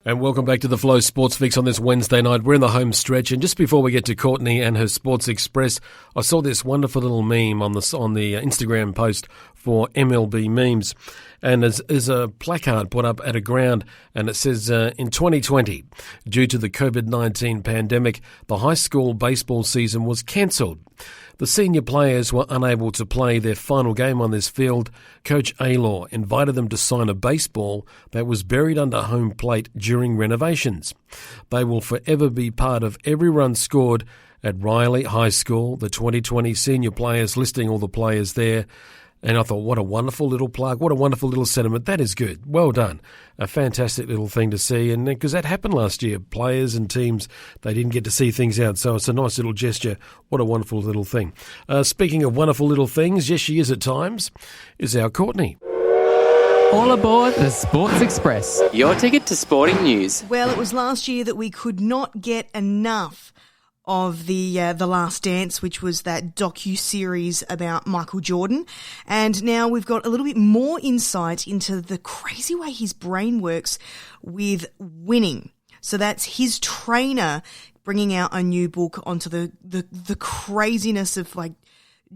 And welcome back to the Flow Sports Fix on this Wednesday night. We're in the home stretch, and just before we get to Courtney and her Sports Express, I saw this wonderful little meme on the Instagram post for MLB memes, and there's a placard put up at a ground, and it says, in 2020, due to the COVID-19 pandemic, the high school baseball season was cancelled. The senior players were unable to play their final game on this field. Coach Aylor invited them to sign a baseball that was buried under home plate during renovations. They will forever be part of every run scored at Riley High School. The 2020 senior players, listing all the players there. And I thought, what a wonderful little plug, what a wonderful little sentiment. That is good. Well done. A fantastic little thing to see. And because that happened last year, players and teams, they didn't get to see things out. So it's a nice little gesture. What a wonderful little thing. Speaking of wonderful little things, yes, she is at times, is our Courtney. All aboard the Sports Express, your ticket to sporting news. Well, it was last year that we could not get enough of the Last Dance, which was that docu-series about Michael Jordan. And now we've got a little bit more insight into the crazy way his brain works with winning. So that's his trainer bringing out a new book onto the craziness of like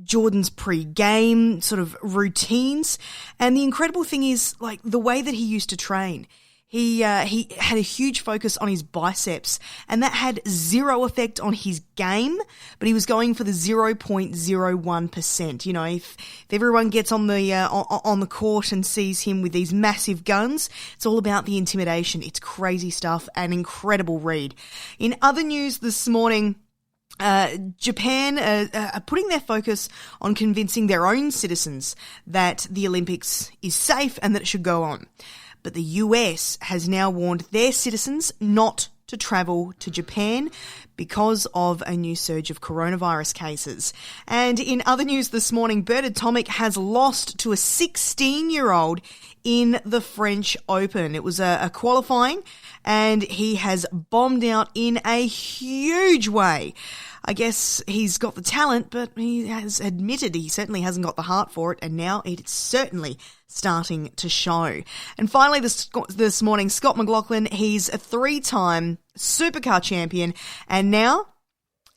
Jordan's pre-game sort of routines. And the incredible thing is like the way that he used to train. He had a huge focus on his biceps, and that had zero effect on his game, but he was going for the 0.01%. You know, if everyone gets on the court and sees him with these massive guns, it's all about the intimidation. It's crazy stuff, an incredible read. In other news this morning, Japan are putting their focus on convincing their own citizens that the Olympics is safe and that it should go on. But the US has now warned their citizens not to travel to Japan because of a new surge of coronavirus cases. And in other news this morning, Bernard Tomic has lost to a 16-year-old in the French Open. It was a qualifying, and he has bombed out in a huge way. I guess he's got the talent, but he has admitted he certainly hasn't got the heart for it, and now it's certainly starting to show. And finally, this morning, Scott McLaughlin, he's a 3-time supercar champion, and now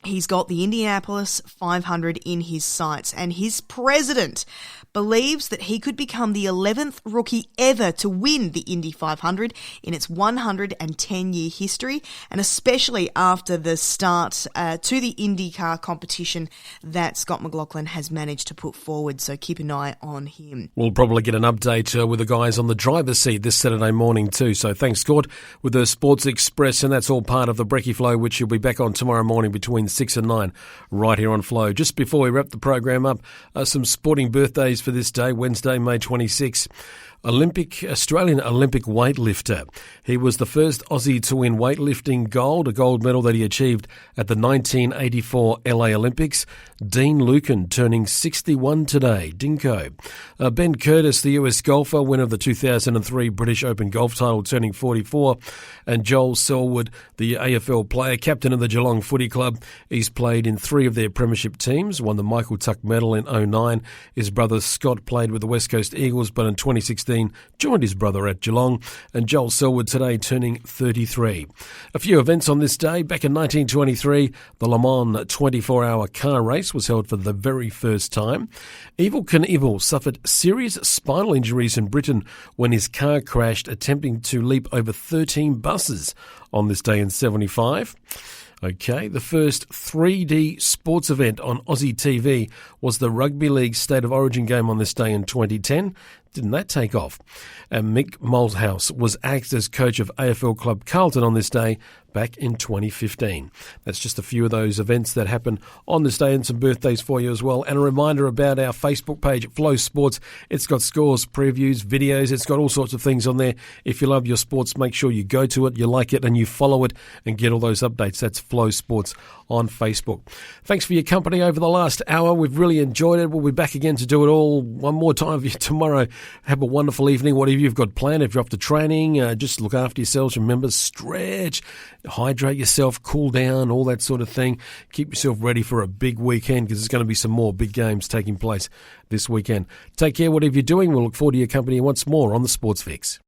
he's got the Indianapolis 500 in his sights, and his president believes that he could become the 11th rookie ever to win the Indy 500 in its 110-year history, and especially after the start to the IndyCar competition that Scott McLaughlin has managed to put forward. So keep an eye on him. We'll probably get an update with the guys on the driver's seat this Saturday morning too. So thanks, Scott, with the Sports Express, and that's all part of the Brekkie Flow, which you'll be back on tomorrow morning between 6 and 9 right here on Flow. Just before we wrap the program up, some sporting birthdays for this day, Wednesday, May 26. Australian Olympic weightlifter. He was the first Aussie to win weightlifting gold, a gold medal that he achieved at the 1984 LA Olympics. Dean Lucan turning 61 today. Dinko. Ben Curtis, the US golfer, winner of the 2003 British Open golf title, turning 44. And Joel Selwood, the AFL player, captain of the Geelong Footy Club. He's played in 3 of their premiership teams, won the Michael Tuck Medal in 2009. His brother Scott played with the West Coast Eagles, but in 2016 joined his brother at Geelong. And Joel Selwood today turning 33. A few events on this day. Back in 1923, the Le Mans 24-hour car race was held for the very first time. Evel Knievel suffered serious spinal injuries in Britain when his car crashed attempting to leap over 13 buses on this day in 75. Okay, the first 3D sports event on Aussie TV was the Rugby League State of Origin game on this day in 2010. Didn't that take off? And Mick Malthouse was axed as coach of AFL club Carlton on this day back in 2015. That's just a few of those events that happen on this day, and some birthdays for you as well. And a reminder about our Facebook page, Flow Sports. It's got scores, previews, videos. It's got all sorts of things on there. If you love your sports, make sure you go to it, you like it, and you follow it and get all those updates. That's Flow Sports on Facebook. Thanks for your company over the last hour. We've really enjoyed it. We'll be back again to do it all one more time for you tomorrow. Have a wonderful evening. Whatever you've got planned, if you're off to training, just look after yourselves. Remember, stretch, hydrate yourself, cool down, all that sort of thing. Keep yourself ready for a big weekend, because there's going to be some more big games taking place this weekend. Take care, whatever you're doing. We'll look forward to your company once more on the Sports Fix.